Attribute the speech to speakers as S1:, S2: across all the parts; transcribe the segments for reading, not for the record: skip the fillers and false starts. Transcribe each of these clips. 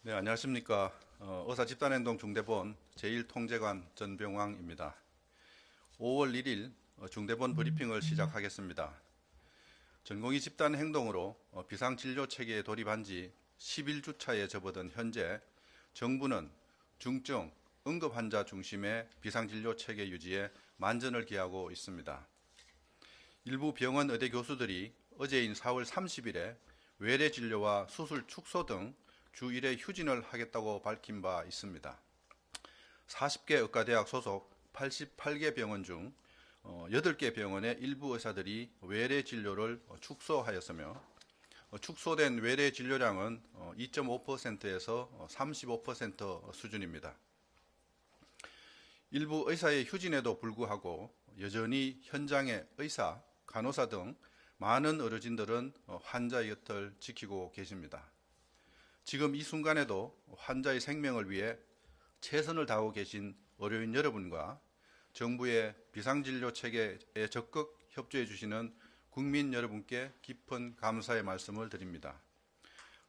S1: 네, 안녕하십니까. 의사집단행동 중대본 제1통제관 전병왕입니다. 5월 1일 중대본 브리핑을 시작하겠습니다. 전공의 집단 행동으로 비상진료체계에 돌입한 지 11주차에 접어든 현재 정부는 중증, 응급환자 중심의 비상진료체계 유지에 만전을 기하고 있습니다. 일부 병원 의대 교수들이 어제인 4월 30일에 외래진료와 수술 축소 등 주 1회 휴진을 하겠다고 밝힌 바 있습니다. 40개 의과대학 소속 88개 병원 중 8개 병원의 일부 의사들이 외래 진료를 축소하였으며 축소된 외래 진료량은 2.5%에서 35% 수준입니다. 일부 의사의 휴진에도 불구하고 여전히 현장의 의사, 간호사 등 많은 의료진들은 환자의 곁을 지키고 계십니다. 지금 이 순간에도 환자의 생명을 위해 최선을 다하고 계신 의료인 여러분과 정부의 비상진료 체계에 적극 협조해 주시는 국민 여러분께 깊은 감사의 말씀을 드립니다.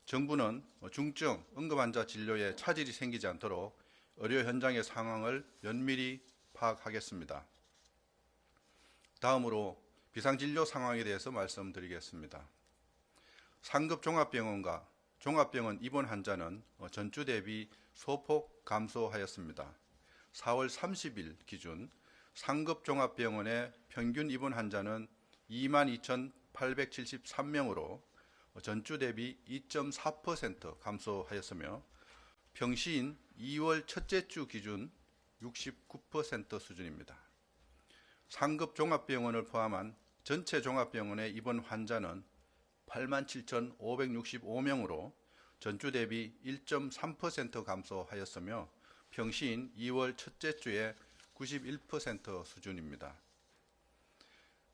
S1: 정부는 중증 응급환자 진료에 차질이 생기지 않도록 의료 현장의 상황을 면밀히 파악하겠습니다. 다음으로 비상진료 상황에 대해서 말씀드리겠습니다. 상급 종합병원과 종합병원 입원 환자는 전주 대비 소폭 감소하였습니다. 4월 30일 기준 상급 종합병원의 평균 입원 환자는 22,873명으로 전주 대비 2.4% 감소하였으며 평시인 2월 첫째 주 기준 69% 수준입니다. 상급 종합병원을 포함한 전체 종합병원의 입원 환자는 87,565명으로 전주 대비 1.3% 감소하였으며 평시인 2월 첫째 주에 91% 수준입니다.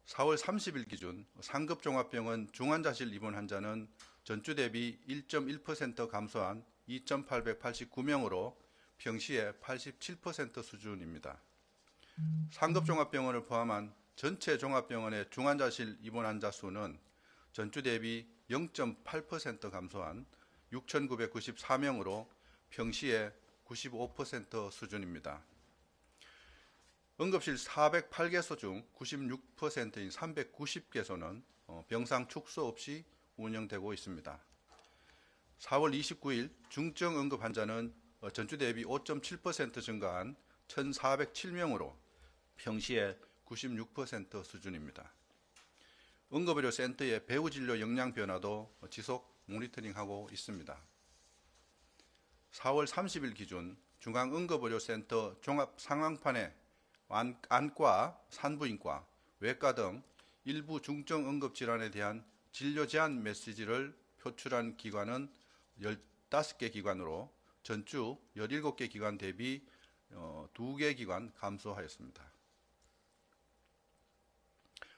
S1: 4월 30일 기준 상급 종합병원 중환자실 입원 환자는 전주 대비 1.1% 감소한 2,889명으로 평시에 87% 수준입니다. 상급 종합병원을 포함한 전체 종합병원의 중환자실 입원 환자 수는 전주 대비 0.8% 감소한 6,994명으로 평시에 95% 수준입니다. 응급실 408개소 중 96%인 390개소는 병상 축소 없이 운영되고 있습니다. 4월 29일 중증 응급 환자는 전주 대비 5.7% 증가한 1,407명으로 평시에 96% 수준입니다. 응급의료센터의 배후진료 역량 변화도 지속 모니터링하고 있습니다. 4월 30일 기준 중앙응급의료센터 종합상황판에 안과, 산부인과, 외과 등 일부 중증 응급질환에 대한 진료 제한 메시지를 표출한 기관은 15개 기관으로 전주 17개 기관 대비 2개 기관 감소하였습니다.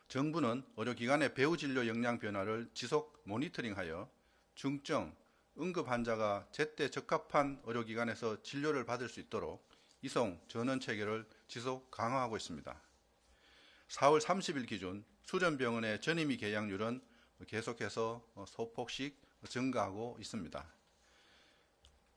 S1: 정부는 의료기관의 배후진료 역량 변화를 지속 모니터링하여 중증, 응급 환자가 제때 적합한 의료기관에서 진료를 받을 수 있도록 이송 전원 체계를 지속 강화하고 있습니다. 4월 30일 기준 수련병원의 전임의 계약률은 계속해서 소폭씩 증가하고 있습니다.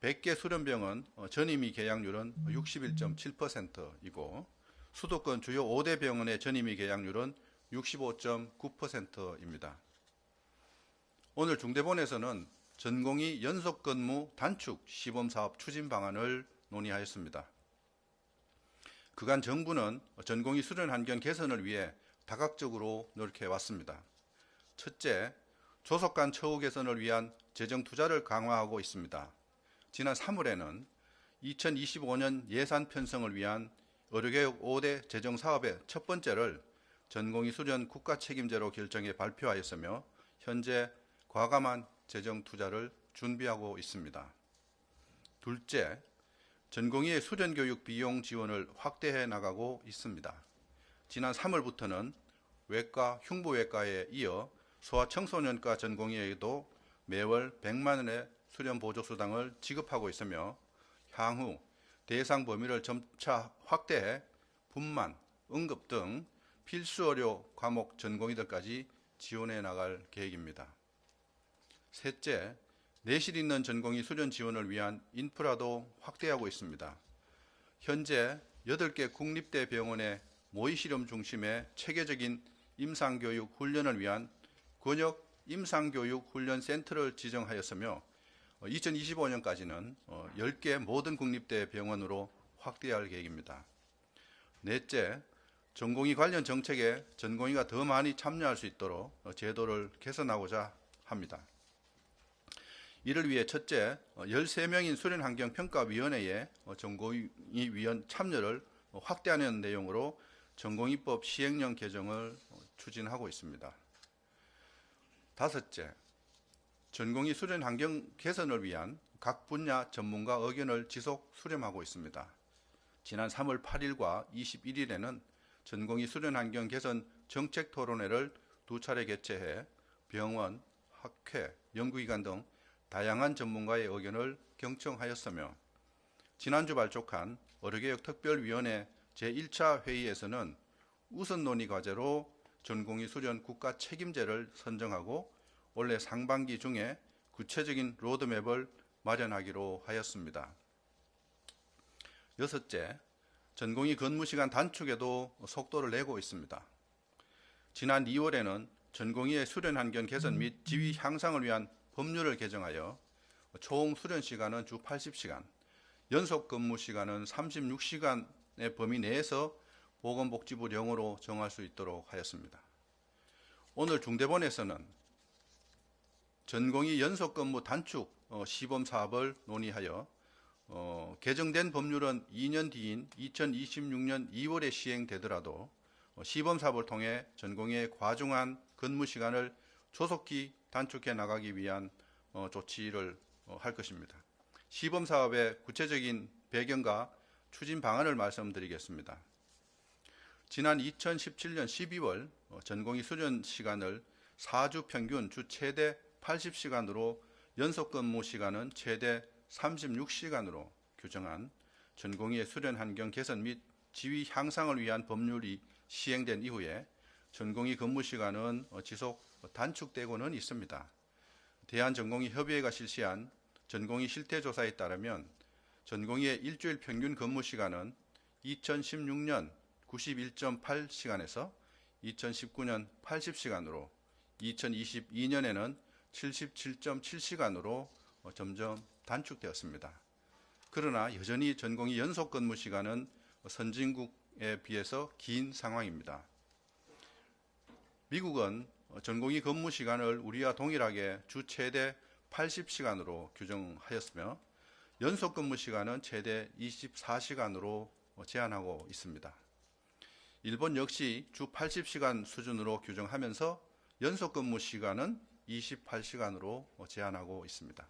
S1: 100개 수련병원 전임의 계약률은 61.7%이고 수도권 주요 5대 병원의 전임의 계약률은 65.9%입니다. 오늘 중대본에서는 전공의 연속근무 단축 시범사업 추진 방안을 논의하였습니다. 그간 정부는 전공의 수련 환경 개선을 위해 다각적으로 노력해왔습니다. 첫째, 조속 간 처우 개선을 위한 재정 투자를 강화하고 있습니다. 지난 3월에는 2025년 예산 편성을 위한 의료개혁 5대 재정사업의 첫 번째를 전공의 수련 국가책임제로 결정해 발표하였으며 현재 과감한 재정 투자를 준비하고 있습니다. 둘째, 전공의의 수련교육 비용 지원을 확대해 나가고 있습니다. 지난 3월부터는 외과, 흉부외과에 이어 소아청소년과 전공의에게도 매월 100만 원의 수련 보조수당을 지급하고 있으며 향후 대상 범위를 점차 확대해 분만, 응급 등 필수 의료 과목 전공의들까지 지원해 나갈 계획입니다. 셋째, 내실 있는 전공의 수련 지원을 위한 인프라도 확대하고 있습니다. 현재 8개 국립대 병원의 모의실험 중심의 체계적인 임상교육 훈련을 위한 권역 임상교육 훈련 센터를 지정하였으며 2025년까지는 10개 모든 국립대 병원으로 확대할 계획입니다. 넷째, 전공의 관련 정책에 전공의가 더 많이 참여할 수 있도록 제도를 개선하고자 합니다. 이를 위해 첫째, 13명인 수련환경평가위원회에 전공의 위원 참여를 확대하는 내용으로 전공의법 시행령 개정을 추진하고 있습니다. 다섯째, 전공의 수련 환경 개선을 위한 각 분야 전문가 의견을 지속 수렴하고 있습니다. 지난 3월 8일과 21일에는 전공의 수련 환경 개선 정책 토론회를 2차례 개최해 병원, 학회, 연구기관 등 다양한 전문가의 의견을 경청하였으며 지난주 발족한 의료개혁 특별위원회 제1차 회의에서는 우선 논의 과제로 전공의 수련 국가 책임제를 선정하고 올해 상반기 중에 구체적인 로드맵을 마련하기로 하였습니다. 여섯째, 전공의 근무시간 단축에도 속도를 내고 있습니다. 지난 2월에는 전공의의 수련 환경 개선 및 지위 향상을 위한 법률을 개정하여 총 수련 시간은 주 80시간, 연속 근무 시간은 36시간의 범위 내에서 보건복지부령으로 정할 수 있도록 하였습니다. 오늘 중대본에서는 전공의 연속 근무 단축 시범 사업을 논의하여 개정된 법률은 2년 뒤인 2026년 2월에 시행되더라도 시범 사업을 통해 전공의 과중한 근무 시간을 조속히 단축해 나가기 위한 조치를 할 것입니다. 시범 사업의 구체적인 배경과 추진 방안을 말씀드리겠습니다. 지난 2017년 12월 전공의 수련 시간을 4주 평균 주 최대 80시간으로 연속 근무 시간은 최대 36시간으로 규정한 전공의의 수련 환경 개선 및 지위 향상을 위한 법률이 시행된 이후에 전공의 근무 시간은 지속 단축되고는 있습니다. 대한전공의협의회가 실시한 전공의 실태조사에 따르면 전공의의 일주일 평균 근무 시간은 2016년 91.8시간에서 2019년 80시간으로 2022년에는 77.7시간으로 점점 단축되었습니다. 그러나 여전히 전공의 연속 근무 시간은 선진국에 비해서 긴 상황입니다. 미국은 전공의 근무 시간을 우리와 동일하게 주 최대 80시간으로 규정하였으며 연속 근무 시간은 최대 24시간으로 제한하고 있습니다. 일본 역시 주 80시간 수준으로 규정하면서 연속 근무 시간은 28시간으로 제한하고 있습니다.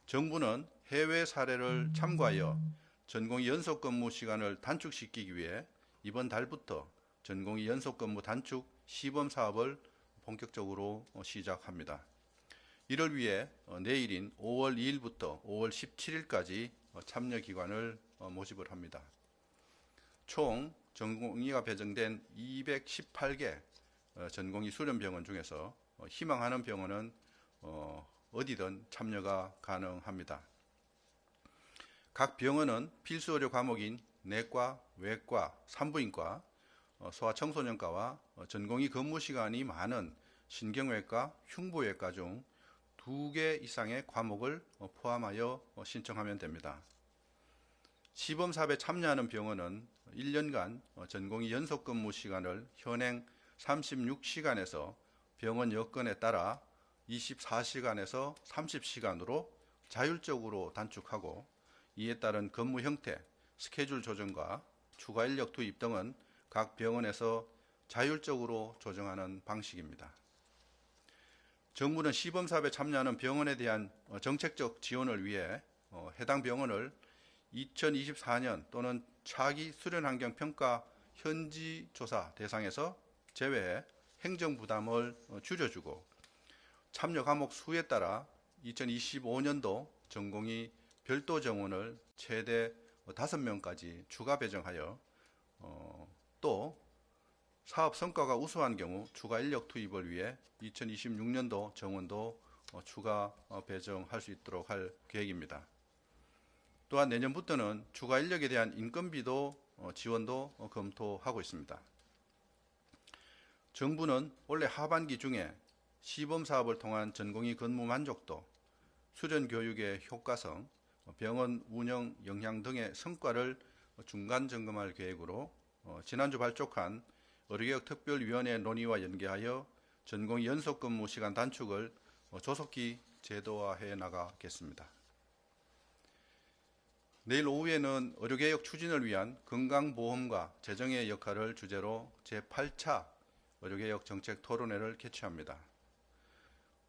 S1: 정부는 해외 사례를 참고하여 전공의 연속 근무 시간을 단축시키기 위해 이번 달부터 전공의 연속 근무 단축 시범 사업을 본격적으로 시작합니다. 이를 위해 내일인 5월 2일부터 5월 17일까지 참여 기관을 모집을 합니다. 총 전공의가 배정된 218개 전공의 수련병원 중에서 희망하는 병원은 어디든 참여가 가능합니다. 각 병원은 필수 의료 과목인 내과, 외과, 산부인과, 소아청소년과와 전공의 근무 시간이 많은 신경외과, 흉부외과 중 2개 이상의 과목을 포함하여 신청하면 됩니다. 시범 사업에 참여하는 병원은 1년간 전공의 연속 근무 시간을 현행 36시간에서 병원 여건에 따라 24시간에서 30시간으로 자율적으로 단축하고 이에 따른 근무 형태, 스케줄 조정과 추가 인력 투입 등은 각 병원에서 자율적으로 조정하는 방식입니다. 정부는 시범 사업에 참여하는 병원에 대한 정책적 지원을 위해 해당 병원을 2024년 또는 차기 수련환경 평가 현지 조사 대상에서 제외해 행정 부담을 줄여주고 참여 과목 수에 따라 2025년도 전공의 별도 정원을 최대 5명까지 추가 배정하여 또 사업 성과가 우수한 경우 추가 인력 투입을 위해 2026년도 정원도 추가 배정할 수 있도록 할 계획입니다. 또한 내년부터는 추가 인력에 대한 인건비도 지원도 검토하고 있습니다. 정부는 올해 하반기 중에 시범 사업을 통한 전공의 근무 만족도, 수련 교육의 효과성, 병원 운영 역량 등의 성과를 중간 점검할 계획으로 지난주 발족한 의료개혁 특별위원회 논의와 연계하여 전공의 연속 근무 시간 단축을 조속히 제도화해 나가겠습니다. 내일 오후에는 의료개혁 추진을 위한 건강보험과 재정의 역할을 주제로 제8차 의료개혁 정책 토론회를 개최합니다.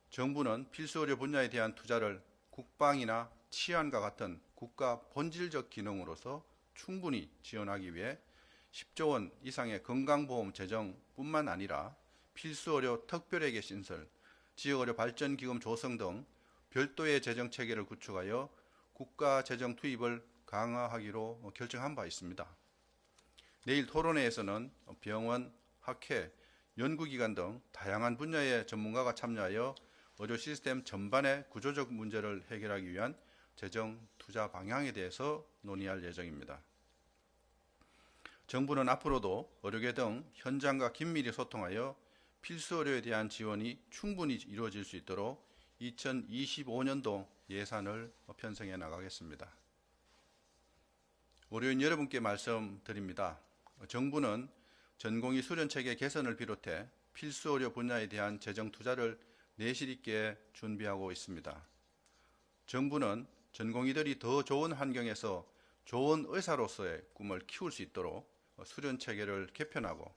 S1: 정부는 필수의료 분야에 대한 투자를 국방이나 치안과 같은 국가 본질적 기능으로서 충분히 지원하기 위해 10조 원 이상의 건강보험 재정뿐만 아니라 필수의료 특별회계 신설, 지역의료 발전기금 조성 등 별도의 재정체계를 구축하여 국가 재정 투입을 강화하기로 결정한 바 있습니다. 내일 토론회에서는 병원, 학회, 연구기관 등 다양한 분야의 전문가가 참여하여 의료 시스템 전반의 구조적 문제를 해결하기 위한 재정 투자 방향에 대해서 논의할 예정입니다. 정부는 앞으로도 의료계 등 현장과 긴밀히 소통하여 필수의료에 대한 지원이 충분히 이루어질 수 있도록 2025년도 예산을 편성해 나가겠습니다. 의료인 여러분께 말씀드립니다. 정부는 전공의 수련체계 개선을 비롯해 필수의료 분야에 대한 재정 투자를 내실 있게 준비하고 있습니다. 정부는 전공의들이 더 좋은 환경에서 좋은 의사로서의 꿈을 키울 수 있도록 수련체계를 개편하고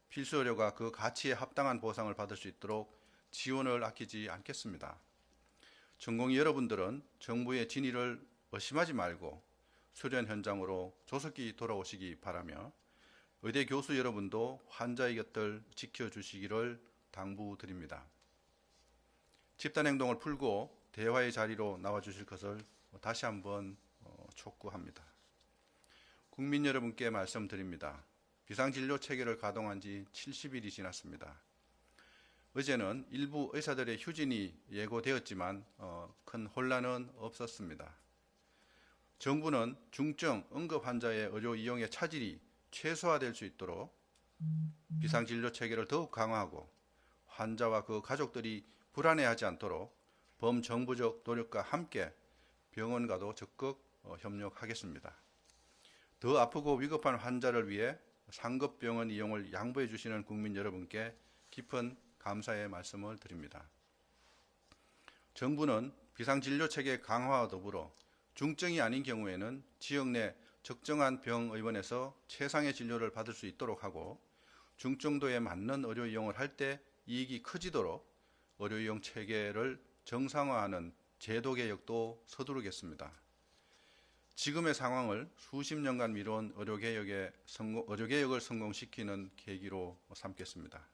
S1: 필수의료가 그 가치에 합당한 보상을 받을 수 있도록 지원을 아끼지 않겠습니다. 전공의 여러분들은 정부의 진의를 의심하지 말고 수련 현장으로 조속히 돌아오시기 바라며 의대 교수 여러분도 환자의 곁을 지켜주시기를 당부드립니다. 집단행동을 풀고 대화의 자리로 나와주실 것을 다시 한번 촉구합니다. 국민 여러분께 말씀드립니다. 비상진료 체계를 가동한 지 70일이 지났습니다. 어제는 일부 의사들의 휴진이 예고되었지만 큰 혼란은 없었습니다. 정부는 중증 응급 환자의 의료 이용의 차질이 최소화될 수 있도록 비상진료 체계를 더욱 강화하고 환자와 그 가족들이 불안해하지 않도록 범정부적 노력과 함께 병원과도 적극 협력하겠습니다. 더 아프고 위급한 환자를 위해 상급병원 이용을 양보해 주시는 국민 여러분께 깊은 감사의 말씀을 드립니다. 정부는 비상진료체계 강화와 더불어 중증이 아닌 경우에는 지역 내 적정한 병의원에서 최상의 진료를 받을 수 있도록 하고 중증도에 맞는 의료 이용을 할 때 이익이 커지도록 의료 이용 체계를 정상화하는 제도 개혁도 서두르겠습니다. 지금의 상황을 수십 년간 미뤄온 의료개혁을 성공시키는 계기로 삼겠습니다.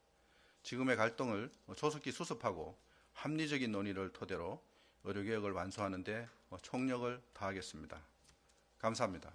S1: 지금의 갈등을 조속히 수습하고 합리적인 논의를 토대로 의료개혁을 완수하는 데 총력을 다하겠습니다. 감사합니다.